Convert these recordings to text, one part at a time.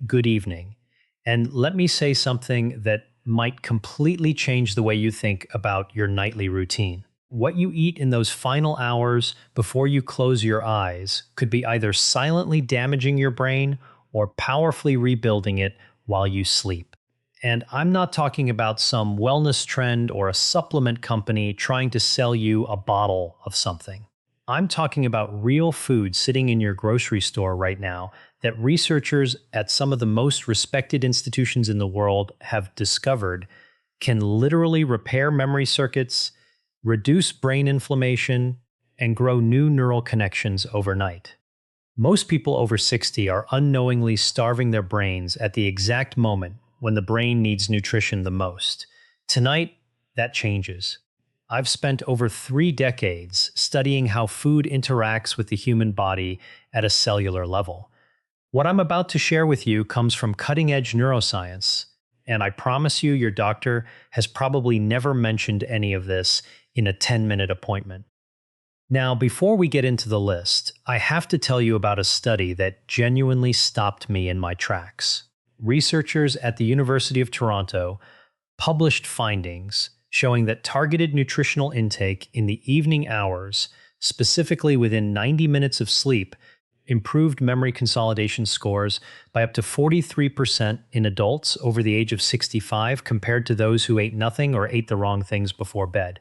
good evening. And let me say something that might completely change the way you think about your nightly routine. What you eat in those final hours before you close your eyes could be either silently damaging your brain or powerfully rebuilding it while you sleep. And I'm not talking about some wellness trend or a supplement company trying to sell you a bottle of something. I'm talking about real food sitting in your grocery store right now that researchers at some of the most respected institutions in the world have discovered can literally repair memory circuits, reduce brain inflammation, and grow new neural connections overnight. Most people over 60 are unknowingly starving their brains at the exact moment when the brain needs nutrition the most. Tonight, that changes. I've spent over 3 decades studying how food interacts with the human body at a cellular level. What I'm about to share with you comes from cutting-edge neuroscience, and I promise you your doctor has probably never mentioned any of this in a 10-minute appointment. Now, before we get into the list, I have to tell you about a study that genuinely stopped me in my tracks. Researchers at the University of Toronto published findings showing that targeted nutritional intake in the evening hours, specifically within 90 minutes of sleep, improved memory consolidation scores by up to 43% in adults over the age of 65 compared to those who ate nothing or ate the wrong things before bed.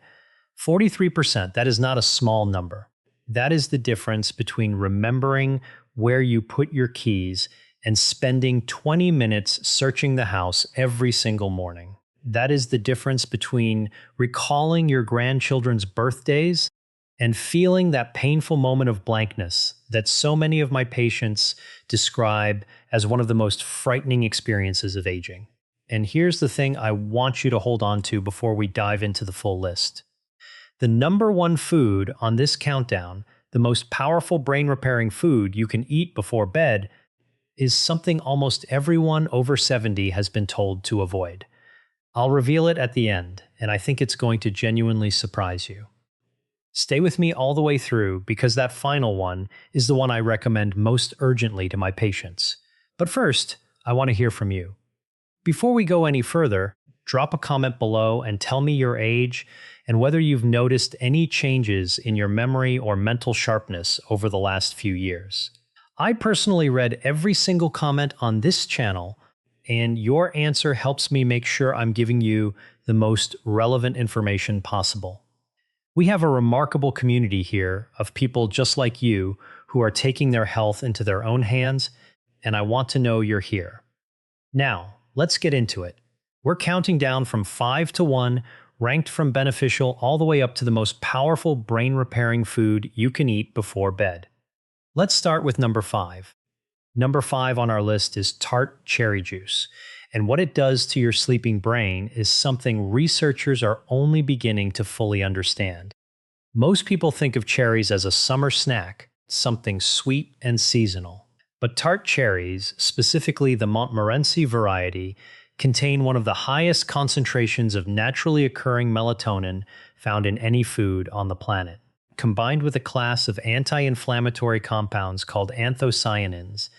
43%, that is not a small number. That is the difference between remembering where you put your keys and spending 20 minutes searching the house every single morning. That is the difference between recalling your grandchildren's birthdays and feeling that painful moment of blankness that so many of my patients describe as one of the most frightening experiences of aging. And here's the thing I want you to hold on to before we dive into the full list. The number one food on this countdown, the most powerful brain-repairing food you can eat before bed, is something almost everyone over 70 has been told to avoid. I'll reveal it at the end, and I think it's going to genuinely surprise you. Stay with me all the way through because that final one is the one I recommend most urgently to my patients. But first, I want to hear from you. Before we go any further, drop a comment below and tell me your age and whether you've noticed any changes in your memory or mental sharpness over the last few years. I personally read every single comment on this channel, and your answer helps me make sure I'm giving you the most relevant information possible. We have a remarkable community here of people just like you who are taking their health into their own hands, and I want to know you're here. Now, let's get into it. We're counting down from 5 to 1, ranked from beneficial all the way up to the most powerful brain-repairing food you can eat before bed. Let's start with number 5. Number 5 on our list is tart cherry juice. And what it does to your sleeping brain is something researchers are only beginning to fully understand. Most people think of cherries as a summer snack, something sweet and seasonal. But tart cherries, specifically the Montmorency variety, contain one of the highest concentrations of naturally occurring melatonin found in any food on the planet, combined with a class of anti-inflammatory compounds called anthocyanins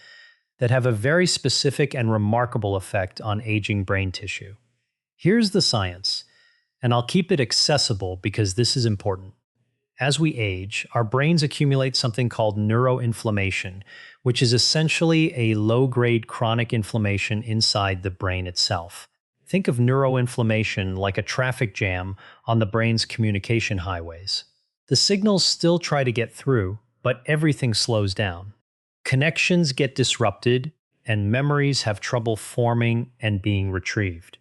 that have a very specific and remarkable effect on aging brain tissue. Here's the science, and I'll keep it accessible because this is important. As we age, our brains accumulate something called neuroinflammation, which is essentially a low-grade chronic inflammation inside the brain itself. Think of neuroinflammation like a traffic jam on the brain's communication highways. The signals still try to get through, but everything slows down. Connections get disrupted, and memories have trouble forming and being retrieved.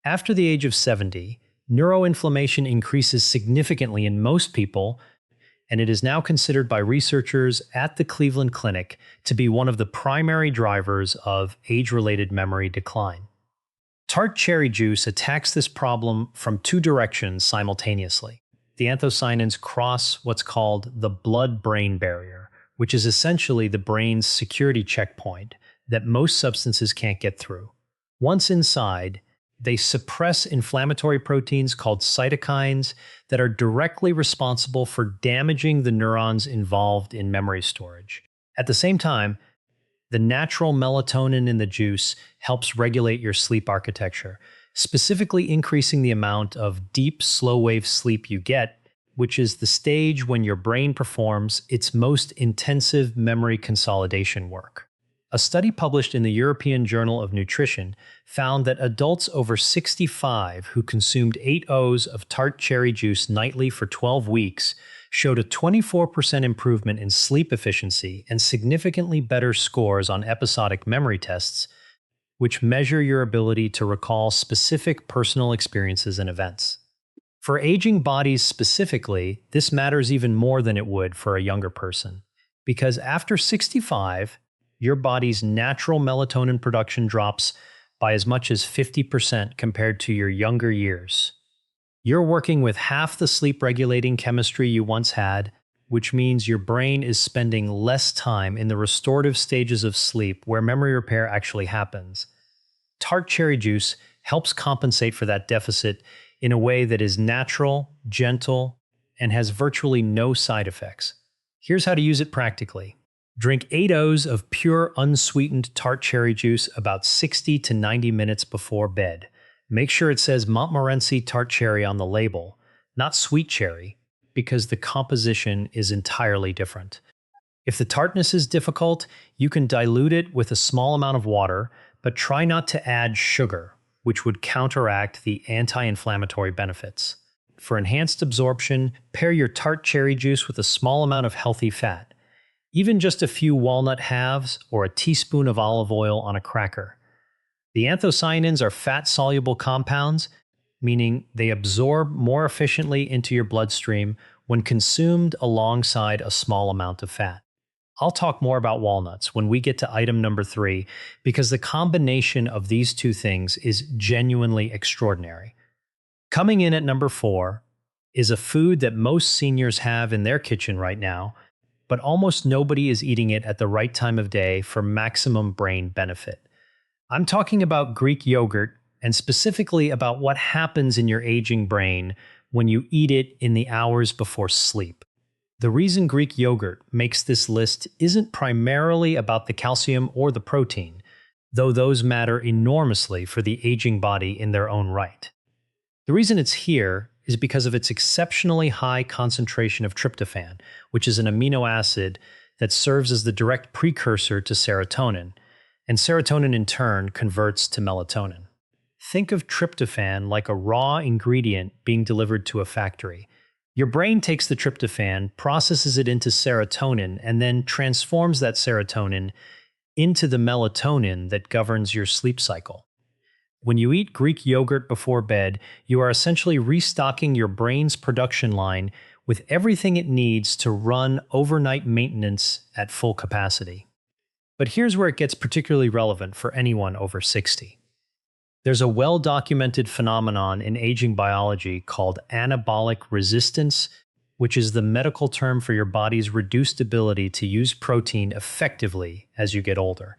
After the age of 70, neuroinflammation increases significantly in most people, and it is now considered by researchers at the Cleveland Clinic to be one of the primary drivers of age-related memory decline. Tart cherry juice attacks this problem from 2 directions simultaneously. The anthocyanins cross what's called the blood-brain barrier, which is essentially the brain's security checkpoint that most substances can't get through. Once inside, they suppress inflammatory proteins called cytokines that are directly responsible for damaging the neurons involved in memory storage. At the same time, The natural melatonin in the juice helps regulate your sleep architecture, specifically increasing the amount of deep, slow wave sleep you get, which is the stage when your brain performs its most intensive memory consolidation work. A study published in the European Journal of Nutrition found that adults over 65 who consumed 8 O's of tart cherry juice nightly for 12 weeks showed a 24% improvement in sleep efficiency and significantly better scores on episodic memory tests, which measure your ability to recall specific personal experiences and events. For aging bodies specifically, this matters even more than it would for a younger person, because after 65, your body's natural melatonin production drops by as much as 50% compared to your younger years. You're working with half the sleep regulating chemistry you once had, which means your brain is spending less time in the restorative stages of sleep where memory repair actually happens. Tart cherry juice helps compensate for that deficit in a way that is natural, gentle, and has virtually no side effects. Here's how to use it practically. Drink 8 O's of pure unsweetened tart cherry juice about 60 to 90 minutes before bed. Make sure it says Montmorency tart cherry on the label, not sweet cherry, because the composition is entirely different. If the tartness is difficult, you can dilute it with a small amount of water, but try not to add sugar, which would counteract the anti-inflammatory benefits. For enhanced absorption, pair your tart cherry juice with a small amount of healthy fat, even just a few walnut halves or a teaspoon of olive oil on a cracker. The anthocyanins are fat-soluble compounds, meaning they absorb more efficiently into your bloodstream when consumed alongside a small amount of fat. I'll talk more about walnuts when we get to item number 3, because the combination of these two things is genuinely extraordinary. Coming in at number 4 is a food that most seniors have in their kitchen right now, but almost nobody is eating it at the right time of day for maximum brain benefit. I'm talking about Greek yogurt, and specifically about what happens in your aging brain when you eat it in the hours before sleep. The reason Greek yogurt makes this list isn't primarily about the calcium or the protein, though those matter enormously for the aging body in their own right. The reason it's here is because of its exceptionally high concentration of tryptophan, which is an amino acid that serves as the direct precursor to serotonin, and serotonin in turn converts to melatonin. Think of tryptophan like a raw ingredient being delivered to a factory. Your brain takes the tryptophan, processes it into serotonin, and then transforms that serotonin into the melatonin that governs your sleep cycle. When you eat Greek yogurt before bed, you are essentially restocking your brain's production line with everything it needs to run overnight maintenance at full capacity. But here's where it gets particularly relevant for anyone over 60. There's a well-documented phenomenon in aging biology called anabolic resistance, which is the medical term for your body's reduced ability to use protein effectively as you get older.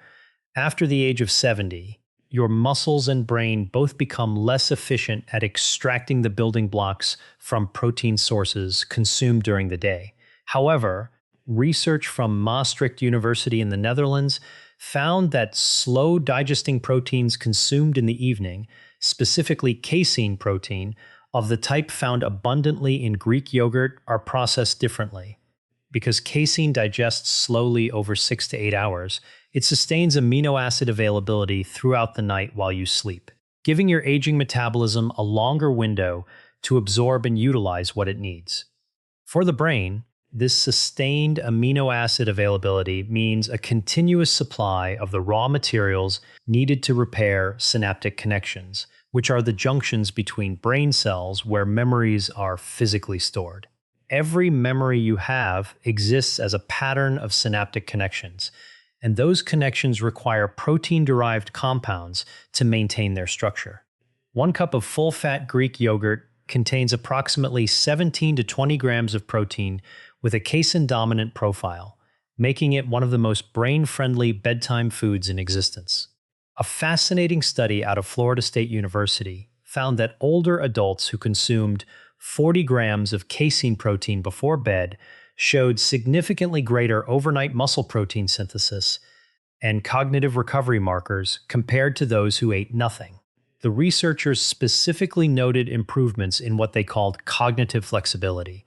After the age of 70, your muscles and brain both become less efficient at extracting the building blocks from protein sources consumed during the day. However, research from Maastricht University in the Netherlands found that slow digesting proteins consumed in the evening, specifically casein protein, of the type found abundantly in Greek yogurt, are processed differently. Because casein digests slowly over 6 to 8 hours, it sustains amino acid availability throughout the night while you sleep, giving your aging metabolism a longer window to absorb and utilize what it needs. For the brain, this sustained amino acid availability means a continuous supply of the raw materials needed to repair synaptic connections, which are the junctions between brain cells where memories are physically stored. Every memory you have exists as a pattern of synaptic connections, and those connections require protein-derived compounds to maintain their structure. 1 cup of full-fat Greek yogurt contains approximately 17 to 20 grams of protein with a casein-dominant profile, making it one of the most brain-friendly bedtime foods in existence. A fascinating study out of Florida State University found that older adults who consumed 40 grams of casein protein before bed showed significantly greater overnight muscle protein synthesis, and cognitive recovery markers compared to those who ate nothing. The researchers specifically noted improvements in what they called cognitive flexibility,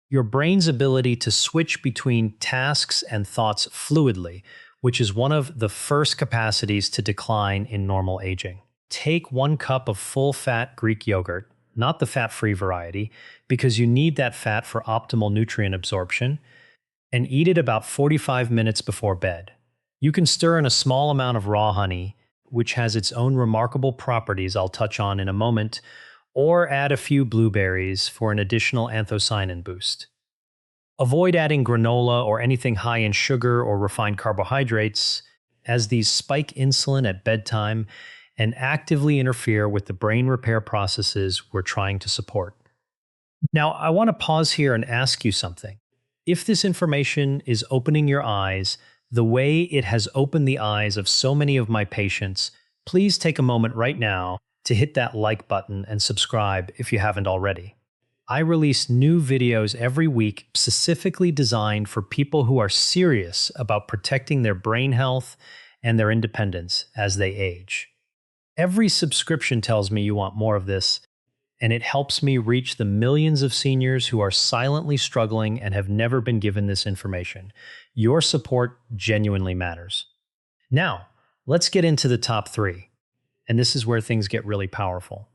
your brain's ability to switch between tasks and thoughts fluidly, which is one of the first capacities to decline in normal aging. Take 1 cup of full-fat Greek yogurt, not the fat-free variety, because you need that fat for optimal nutrient absorption, and eat it about 45 minutes before bed. You can stir in a small amount of raw honey, which has its own remarkable properties I'll touch on in a moment, or add a few blueberries for an additional anthocyanin boost. Avoid adding granola or anything high in sugar or refined carbohydrates, as these spike insulin at bedtime and actively interfere with the brain repair processes we're trying to support. Now, I want to pause here and ask you something. If this information is opening your eyes the way it has opened the eyes of so many of my patients, please take a moment right now to hit that like button and subscribe if you haven't already. I release new videos every week specifically designed for people who are serious about protecting their brain health and their independence as they age. Every subscription tells me you want more of this, and it helps me reach the millions of seniors who are silently struggling and have never been given this information. Your support genuinely matters. Now, let's get into the top 3, and this is where things get really powerful.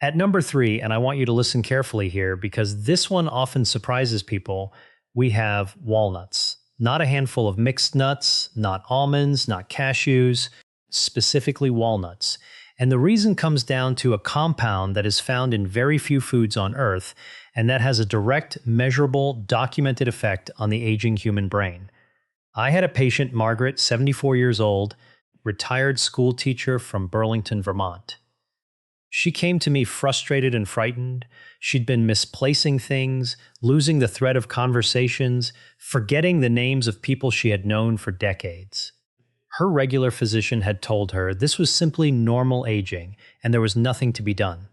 At number 3, and I want you to listen carefully here because this one often surprises people, we have walnuts. Not a handful of mixed nuts, not almonds, not cashews, specifically walnuts. And the reason comes down to a compound that is found in very few foods on Earth, and that has a direct, measurable, documented effect on the aging human brain. I had a patient, Margaret, 74 years old, retired school teacher from Burlington, Vermont. She came to me frustrated and frightened. She'd been misplacing things, losing the thread of conversations, forgetting the names of people she had known for decades. Her regular physician had told her this was simply normal aging and there was nothing to be done.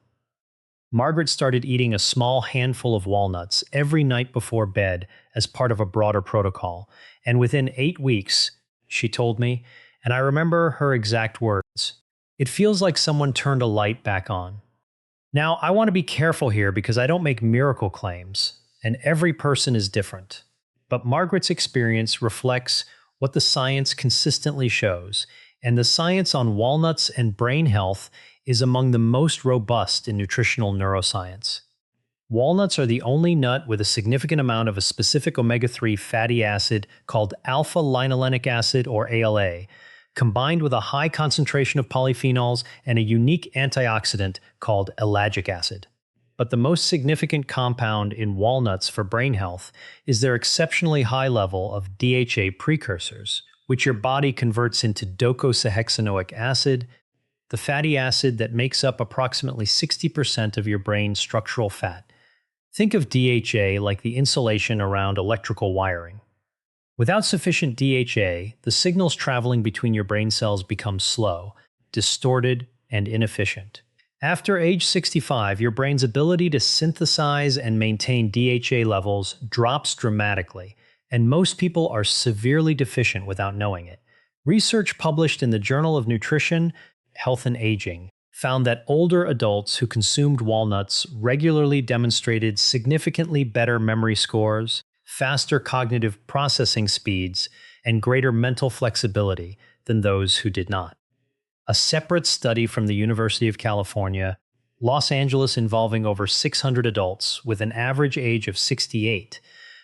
Margaret started eating a small handful of walnuts every night before bed as part of a broader protocol, and within 8 weeks, she told me, and I remember her exact words, "It feels like someone turned a light back on." Now, I want to be careful here because I don't make miracle claims, and every person is different. But Margaret's experience reflects what the science consistently shows, and the science on walnuts and brain health is among the most robust in nutritional neuroscience. Walnuts are the only nut with a significant amount of a specific omega-3 fatty acid called alpha-linolenic acid, or ALA, combined with a high concentration of polyphenols and a unique antioxidant called ellagic acid. But the most significant compound in walnuts for brain health is their exceptionally high level of DHA precursors, which your body converts into docosahexaenoic acid, the fatty acid that makes up approximately 60% of your brain's structural fat. Think of DHA like the insulation around electrical wiring. Without sufficient DHA, the signals traveling between your brain cells become slow, distorted, and inefficient. After age 65, your brain's ability to synthesize and maintain DHA levels drops dramatically, and most people are severely deficient without knowing it. Research published in the Journal of Nutrition, Health and Aging found that older adults who consumed walnuts regularly demonstrated significantly better memory scores, faster cognitive processing speeds, and greater mental flexibility than those who did not. A separate study from the University of California, Los Angeles, involving over 600 adults with an average age of 68,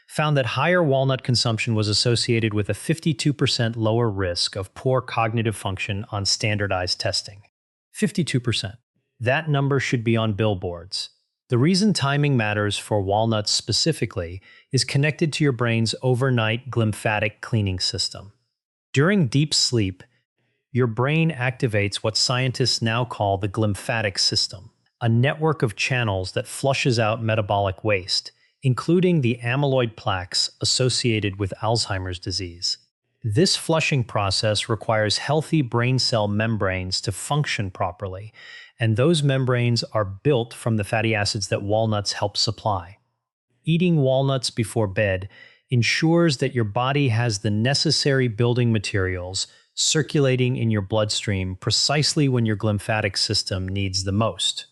found that higher walnut consumption was associated with a 52% lower risk of poor cognitive function on standardized testing. 52%. That number should be on billboards. The reason timing matters for walnuts specifically is connected to your brain's overnight glymphatic cleaning system. During deep sleep, your brain activates what scientists now call the glymphatic system, a network of channels that flushes out metabolic waste, including the amyloid plaques associated with Alzheimer's disease. This flushing process requires healthy brain cell membranes to function properly, and those membranes are built from the fatty acids that walnuts help supply. Eating walnuts before bed ensures that your body has the necessary building materials circulating in your bloodstream precisely when your glymphatic system needs the most.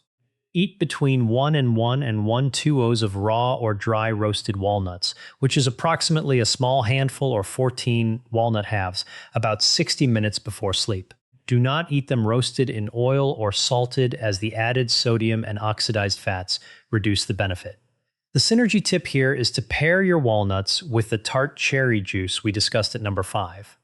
Eat between 1 and 1 and 1/2 oz of raw or dry roasted walnuts, which is approximately a small handful or 14 walnut halves, about 60 minutes before sleep. Do not eat them roasted in oil or salted, as the added sodium and oxidized fats reduce the benefit. The synergy tip here is to pair your walnuts with the tart cherry juice we discussed at number 5.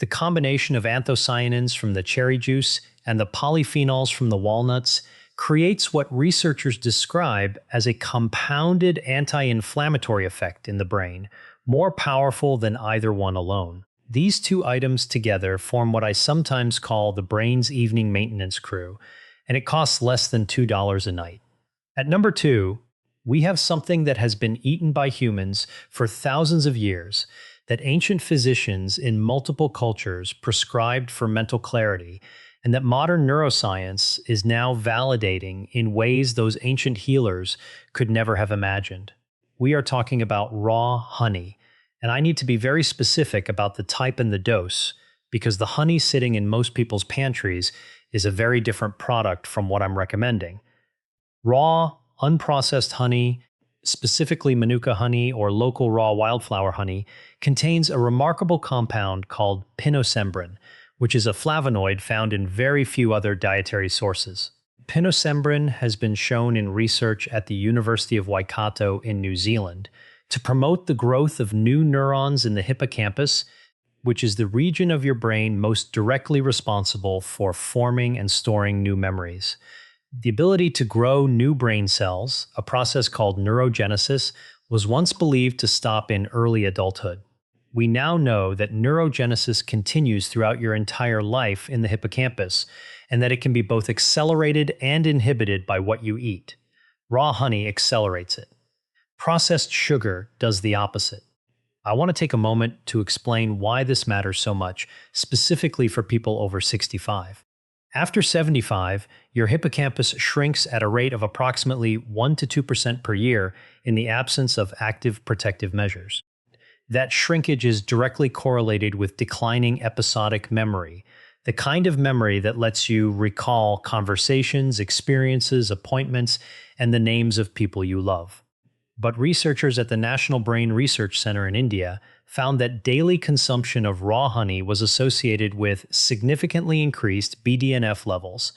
The combination of anthocyanins from the cherry juice and the polyphenols from the walnuts creates what researchers describe as a compounded anti-inflammatory effect in the brain, more powerful than either one alone. These two items together form what I sometimes call the brain's evening maintenance crew, and it costs less than $2 a night. At number 2, we have something that has been eaten by humans for thousands of years, that ancient physicians in multiple cultures prescribed for mental clarity, and that modern neuroscience is now validating in ways those ancient healers could never have imagined. We are talking about raw honey, and I need to be very specific about the type and the dose, because the honey sitting in most people's pantries is a very different product from what I'm recommending. Raw, unprocessed honey, specifically Manuka honey or local raw wildflower honey, contains a remarkable compound called pinosembrin, which is a flavonoid found in very few other dietary sources. Pinosembrin has been shown in research at the University of Waikato in New Zealand to promote the growth of new neurons in the hippocampus, which is the region of your brain most directly responsible for forming and storing new memories. The ability to grow new brain cells, a process called neurogenesis, was once believed to stop in early adulthood. We now know that neurogenesis continues throughout your entire life in the hippocampus, and that it can be both accelerated and inhibited by what you eat. Raw honey accelerates it. Processed sugar does the opposite. I want to take a moment to explain why this matters so much, specifically for people over 65. After 75, your hippocampus shrinks at a rate of approximately 1 to 2% per year in the absence of active protective measures. That shrinkage is directly correlated with declining episodic memory, the kind of memory that lets you recall conversations, experiences, appointments, and the names of people you love. But researchers at the National Brain Research Center in India found that daily consumption of raw honey was associated with significantly increased BDNF levels,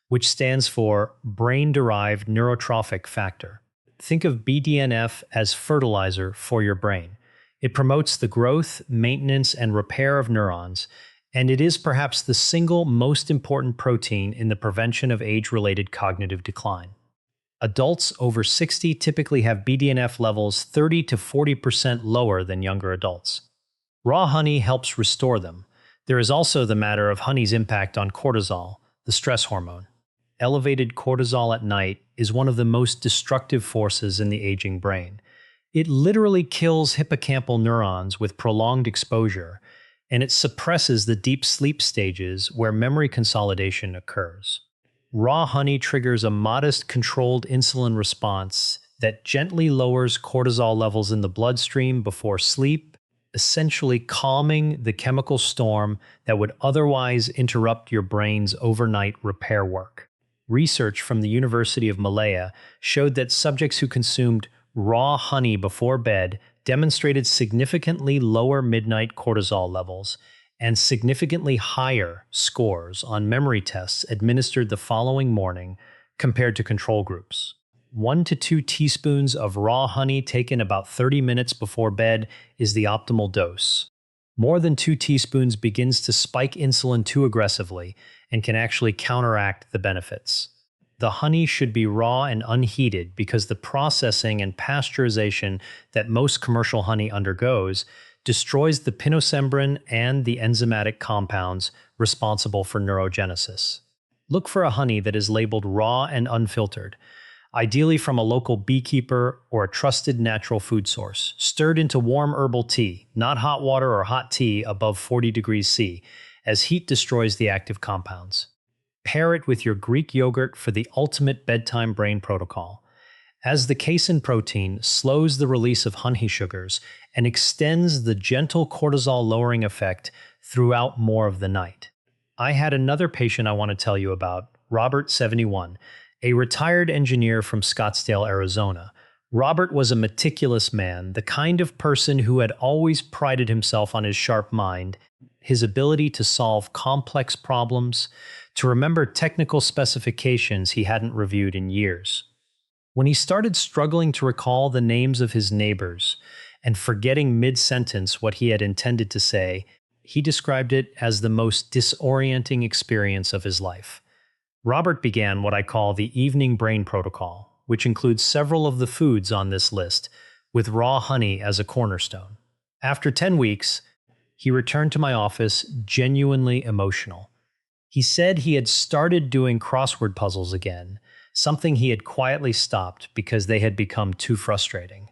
which stands for brain-derived neurotrophic factor. Think of BDNF as fertilizer for your brain. It promotes the growth, maintenance, and repair of neurons, and it is perhaps the single most important protein in the prevention of age-related cognitive decline. Adults over 60 typically have BDNF levels 30 to 40% lower than younger adults. Raw honey helps restore them. There is also the matter of honey's impact on cortisol, the stress hormone. Elevated cortisol at night is one of the most destructive forces in the aging brain. It literally kills hippocampal neurons with prolonged exposure, and it suppresses the deep sleep stages where memory consolidation occurs. Raw honey triggers a modest controlled insulin response that gently lowers cortisol levels in the bloodstream before sleep, essentially calming the chemical storm that would otherwise interrupt your brain's overnight repair work. Research from the University of Malaya showed that subjects who consumed raw honey before bed demonstrated significantly lower midnight cortisol levels and significantly higher scores on memory tests administered the following morning compared to control groups. 1 to 2 teaspoons of raw honey taken about 30 minutes before bed is the optimal dose. More than 2 teaspoons begins to spike insulin too aggressively and can actually counteract the benefits. The honey should be raw and unheated because the processing and pasteurization that most commercial honey undergoes destroys the pinosembrin and the enzymatic compounds responsible for neurogenesis. Look for a honey that is labeled raw and unfiltered, ideally from a local beekeeper or a trusted natural food source, stirred into warm herbal tea, not hot water or hot tea above 40 degrees C, as heat destroys the active compounds. Pair it with your Greek yogurt for the ultimate bedtime brain protocol. as the casein protein slows the release of honey sugars and extends the gentle cortisol lowering effect throughout more of the night. I had another patient I want to tell you about, Robert, 71, a retired engineer from Scottsdale, Arizona. Robert was a meticulous man, the kind of person who had always prided himself on his sharp mind, his ability to solve complex problems, to remember technical specifications he hadn't reviewed in years. When he started struggling to recall the names of his neighbors and forgetting mid-sentence what he had intended to say, he described it as the most disorienting experience of his life. Robert began what I call the evening brain protocol, which includes several of the foods on this list, with raw honey as a cornerstone. After 10 weeks, he returned to my office genuinely emotional. He said he had started doing crossword puzzles again, something he had quietly stopped because they had become too frustrating.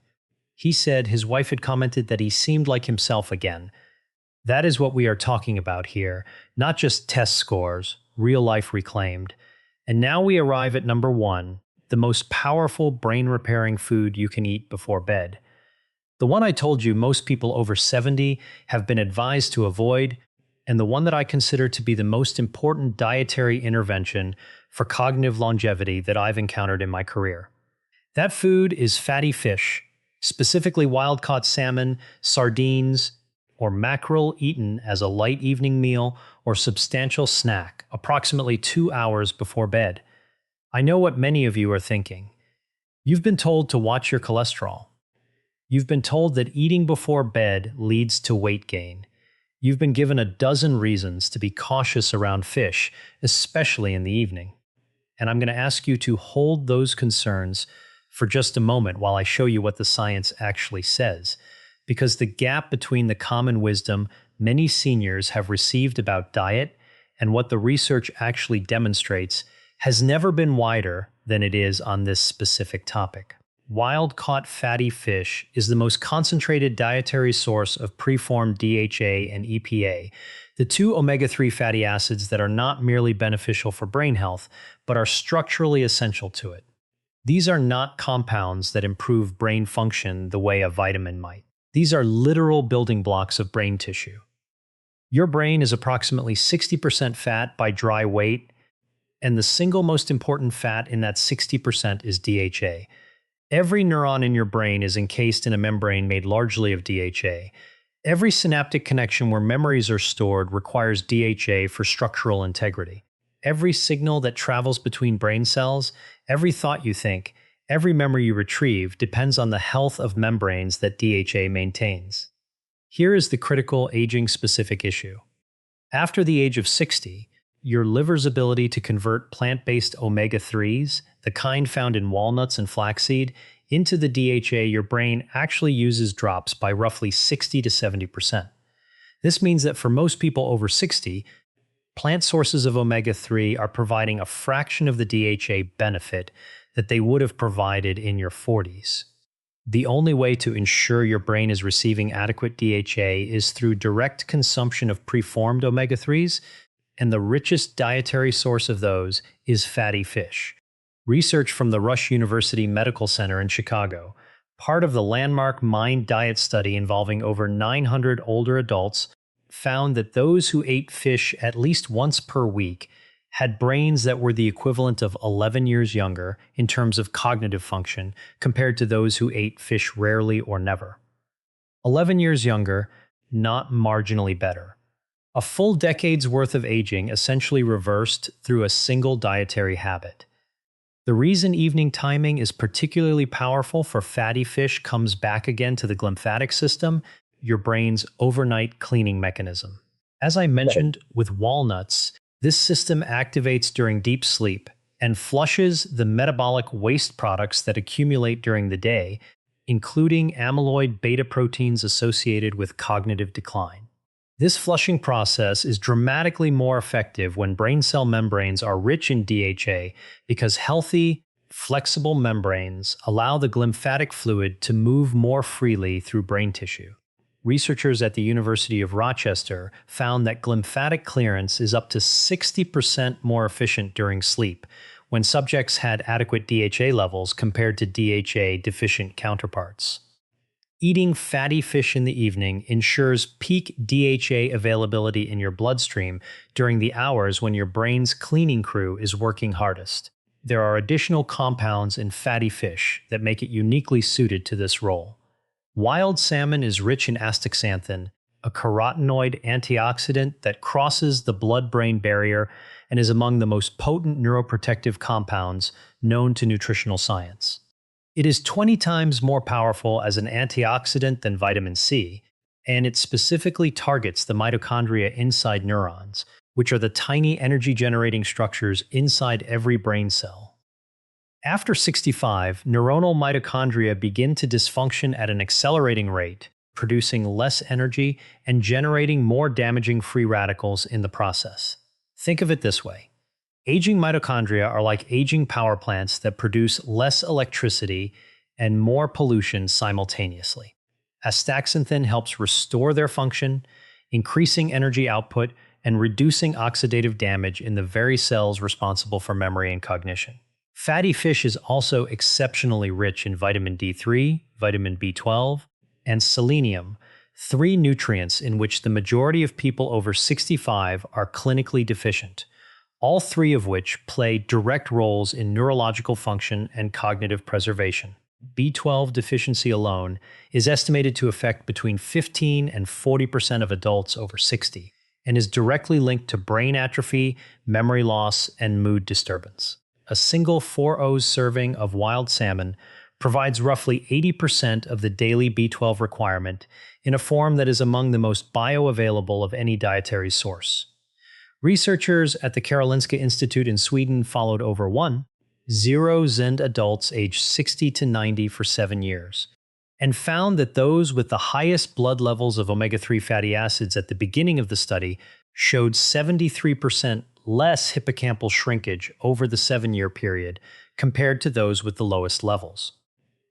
He said his wife had commented that he seemed like himself again. That is what we are talking about here, not just test scores, real life reclaimed. And now we arrive at number 1, the most powerful brain repairing food you can eat before bed. The one I told you most people over 70 have been advised to avoid, and the one that I consider to be the most important dietary intervention for cognitive longevity that I've encountered in my career. That food is fatty fish, specifically wild-caught salmon, sardines, or mackerel eaten as a light evening meal or substantial snack approximately 2 hours before bed. I know what many of you are thinking. You've been told to watch your cholesterol. You've been told that eating before bed leads to weight gain. You've been given a dozen reasons to be cautious around fish, especially in the evening. And I'm going to ask you to hold those concerns for just a moment while I show you what the science actually says, because the gap between the common wisdom many seniors have received about diet and what the research actually demonstrates has never been wider than it is on this specific topic. Wild-caught fatty fish is the most concentrated dietary source of preformed DHA and EPA, the two omega-3 fatty acids that are not merely beneficial for brain health, but are structurally essential to it. These are not compounds that improve brain function the way a vitamin might. These are literal building blocks of brain tissue. Your brain is approximately 60% fat by dry weight, and the single most important fat in that 60% is DHA. Every neuron in your brain is encased in a membrane made largely of DHA. Every synaptic connection where memories are stored requires DHA for structural integrity. Every signal that travels between brain cells, every thought you think, every memory you retrieve depends on the health of membranes that DHA maintains. Here is the critical aging-specific issue. After the age of 60, your liver's ability to convert plant-based omega-3s, the kind found in walnuts and flaxseed, into the DHA your brain actually uses drops by roughly 60 to 70%. This means that for most people over 60, plant sources of omega-3 are providing a fraction of the DHA benefit that they would have provided in your 40s. The only way to ensure your brain is receiving adequate DHA is through direct consumption of preformed omega-3s, and the richest dietary source of those is fatty fish. Research from the Rush University Medical Center in Chicago, part of the landmark Mind Diet study involving over 900 older adults, found that those who ate fish at least once per week had brains that were the equivalent of 11 years younger in terms of cognitive function compared to those who ate fish rarely or never. 11 years younger, not marginally better. A full decade's worth of aging essentially reversed through a single dietary habit. The reason evening timing is particularly powerful for fatty fish comes back again to the glymphatic system, your brain's overnight cleaning mechanism. As I mentioned with walnuts, this system activates during deep sleep and flushes the metabolic waste products that accumulate during the day, including amyloid beta proteins associated with cognitive decline. This flushing process is dramatically more effective when brain cell membranes are rich in DHA because healthy, flexible membranes allow the glymphatic fluid to move more freely through brain tissue. Researchers at the University of Rochester found that glymphatic clearance is up to 60% more efficient during sleep, when subjects had adequate DHA levels compared to DHA deficient counterparts. Eating fatty fish in the evening ensures peak DHA availability in your bloodstream during the hours when your brain's cleaning crew is working hardest. There are additional compounds in fatty fish that make it uniquely suited to this role. Wild salmon is rich in astaxanthin, a carotenoid antioxidant that crosses the blood-brain barrier and is among the most potent neuroprotective compounds known to nutritional science. It is 20 times more powerful as an antioxidant than vitamin C, and it specifically targets the mitochondria inside neurons, which are the tiny energy-generating structures inside every brain cell. After 65, neuronal mitochondria begin to dysfunction at an accelerating rate, producing less energy and generating more damaging free radicals in the process. Think of it this way. Aging mitochondria are like aging power plants that produce less electricity and more pollution simultaneously. Astaxanthin helps restore their function, increasing energy output and reducing oxidative damage in the very cells responsible for memory and cognition. Fatty fish is also exceptionally rich in vitamin D3, vitamin B12, and selenium, three nutrients in which the majority of people over 65 are clinically deficient, all three of which play direct roles in neurological function and cognitive preservation. B12 deficiency alone is estimated to affect between 15 and 40% of adults over 60 and is directly linked to brain atrophy, memory loss, and mood disturbance. A single 4 serving of wild salmon provides roughly 80% of the daily B12 requirement in a form that is among the most bioavailable of any dietary source. Researchers at the Karolinska Institute in Sweden followed over 0 adults aged 60 to 90 for 7 years, and found that those with the highest blood levels of omega-3 fatty acids at the beginning of the study showed 73% less hippocampal shrinkage over the 7-year period compared to those with the lowest levels.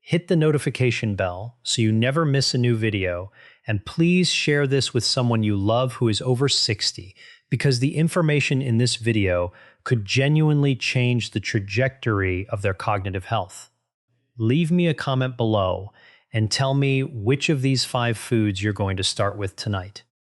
Hit the notification bell so you never miss a new video, and please share this with someone you love who is over 60, because the information in this video could genuinely change the trajectory of their cognitive health. Leave me a comment below and tell me which of these 5 foods you're going to start with tonight.